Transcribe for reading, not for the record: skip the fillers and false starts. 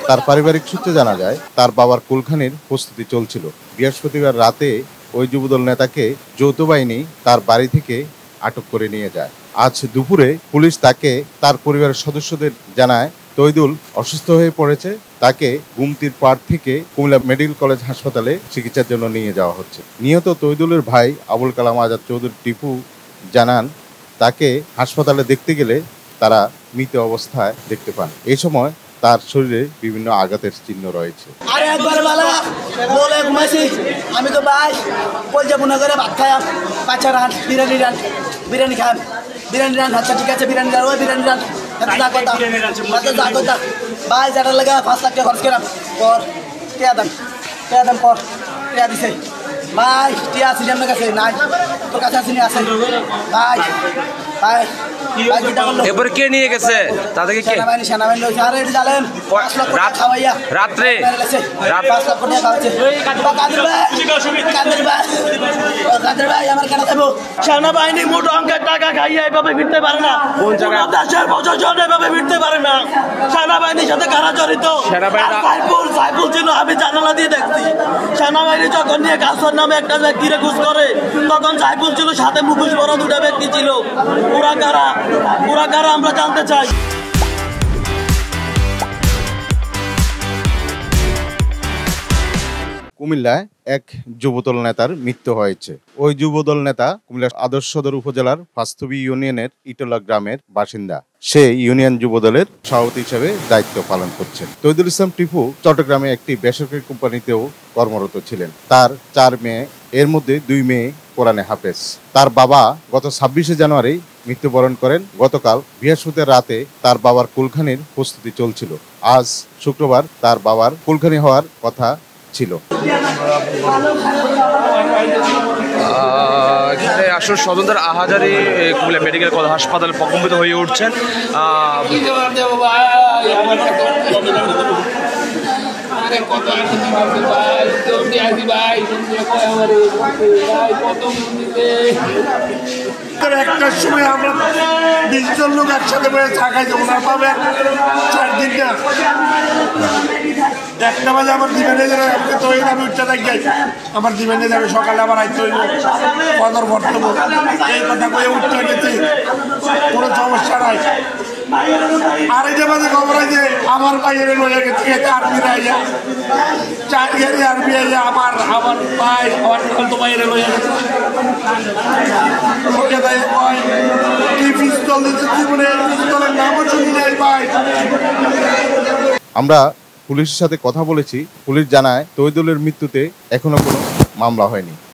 তার পারিবারিক সূত্রে জানা যায় তার বাবার কুলখানির প্রস্তুতি চলছিল। বৃহস্পতিবার রাতে ওই যুবদল নেতাকে যৌথ বাহিনী তার বাড়ি থেকে আটক করে নিয়ে যায়। আজ দুপুরে পুলিশ তাকে তার পরিবারের সদস্যদের জানায় তৈদুল অসুস্থ হয়ে পড়েছে, তাকে গুমতির পাড় থেকে কুমিল্লা মেডিকেল কলেজ হাসপাতালে চিকিৎসার জন্য নিয়ে যাওয়া হচ্ছে। নিহত তৈদুলের ভাই আবুল কালাম আজাদ চৌধুরী টিপু জানান তাকে হাসপাতালে দেখতে গেলে তারা মৃত অবস্থায় দেখতে পান। এই সময় তার শরীরে বিভিন্ন আঘাতের চিহ্ন রয়েছে। আমি তো ভাই পলজাপুনা করে ভাত খাই, বাচ্চা রান বিরিয়ানি খান, বিরিয়ানি রান। আচ্ছা ঠিক আছে, বিরিয়ানি রান, ওই বিরিয়ানি রান ভাই যেটা লাগা 5 লাখ টাকা খরচ করলাম। পর টিয়া দাম পর টিয়া দিছে ভাই, টিয়া আছে আমার কাছে নাই, তোর কাছে আসেনি আছে ভাই ভাই। এবার কে নিয়ে গেছে তাদেরকে? সেনাবাহিনী লইছে। আর এটা জানেন 5 লক্ষ টাকা খাওয়াইয়া রাত্রে 5 লক্ষ টাকা খাওয়াচ্ছে। কাদের ভাই আমার কেন দেবো? সেনাবাহিনী মোট অঙ্কের টাকা খাইয়া এভাবে ফিরতে পারে না। কোন জায়গায়? দেশের প্রশাসন এভাবে ফিরতে পারে না। সেনাবাহিনীর সাথে কারা জড়িত? সাইফুল ছিল, আমি জানালা দিয়ে দেখছি। সেনাবাহিনী যখন নিয়ে কাসর নামে একটা ব্যক্তিরে ঘুষ করে, তখন সাইফুল ছিল, সাথে মুখোশ পরা 2টা ব্যক্তি ছিল। ওরা কারা আমরা জানতে চাই। কুমিল্লায় এক যুবদল নেতার মৃত্যু হয়েছে। ওই যুবদল নেতা কুমিল্লা আদর্শ সদর উপজেলার ফাস্তবি ইউনিয়নের ইটোলা গ্রামের বাসিন্দা। সে ইউনিয়ন যুবদলের সভাপতি হিসেবে দায়িত্ব পালন করছেন। তৈদুল ইসলাম টিপু চট্টগ্রামে একটি বেসরকারি কোম্পানিতেও কর্মরত ছিলেন। তার 4 মেয়ে, এর মধ্যে 2 মেয়ে কোরআনে হাফেজ। তার বাবা গত 26শে জানুয়ারি মৃত্যুবরণ করেন। গতকাল বৃহস্পতিবার রাতে তার বাবার কুলখানির প্রস্তুতি চলছিল। আজ শুক্রবার তার বাবার কুলখানি হওয়ার কথা ছিল। আসলে স্বজনদের আহাজারি কুমিল্লা মেডিকেল কলেজ হাসপাতালে প্রকম্পিত হয়ে উঠছেন। একটার সময় আমরা 20 জন লোক একসাথে বসে চা খাইছি, ওনার পাবে 4 দিনটা 1টা বাজে আমার দিবেনে যাবে। তো আমি উঠতে থাকি, আমার দিবেনে যাবে, সকালে আবার আইতে হইব, কদর বর্তব, এই কথা কয়ে উঠতে গেছি, কোনো সমস্যা নাই। আর এই যে মাঝে খবর আছে আমার বাইরে লইয়া গেছে আর্মিরা আইয়া, 4 গাড়ি আর্মি আইয়া আমার ভাই আমার তো বাইরে লইয়া গেছে। ওকে তাই কয় কি পিস্তল দিচ্ছে, জীবনে পিস্তলের নামও শুনি নাই ভাই। আমরা পুলিশের সাথে কথা বলেছি। পুলিশ জানায় তৈদুলের মৃত্যুতে এখনো কোনো মামলা হয়নি।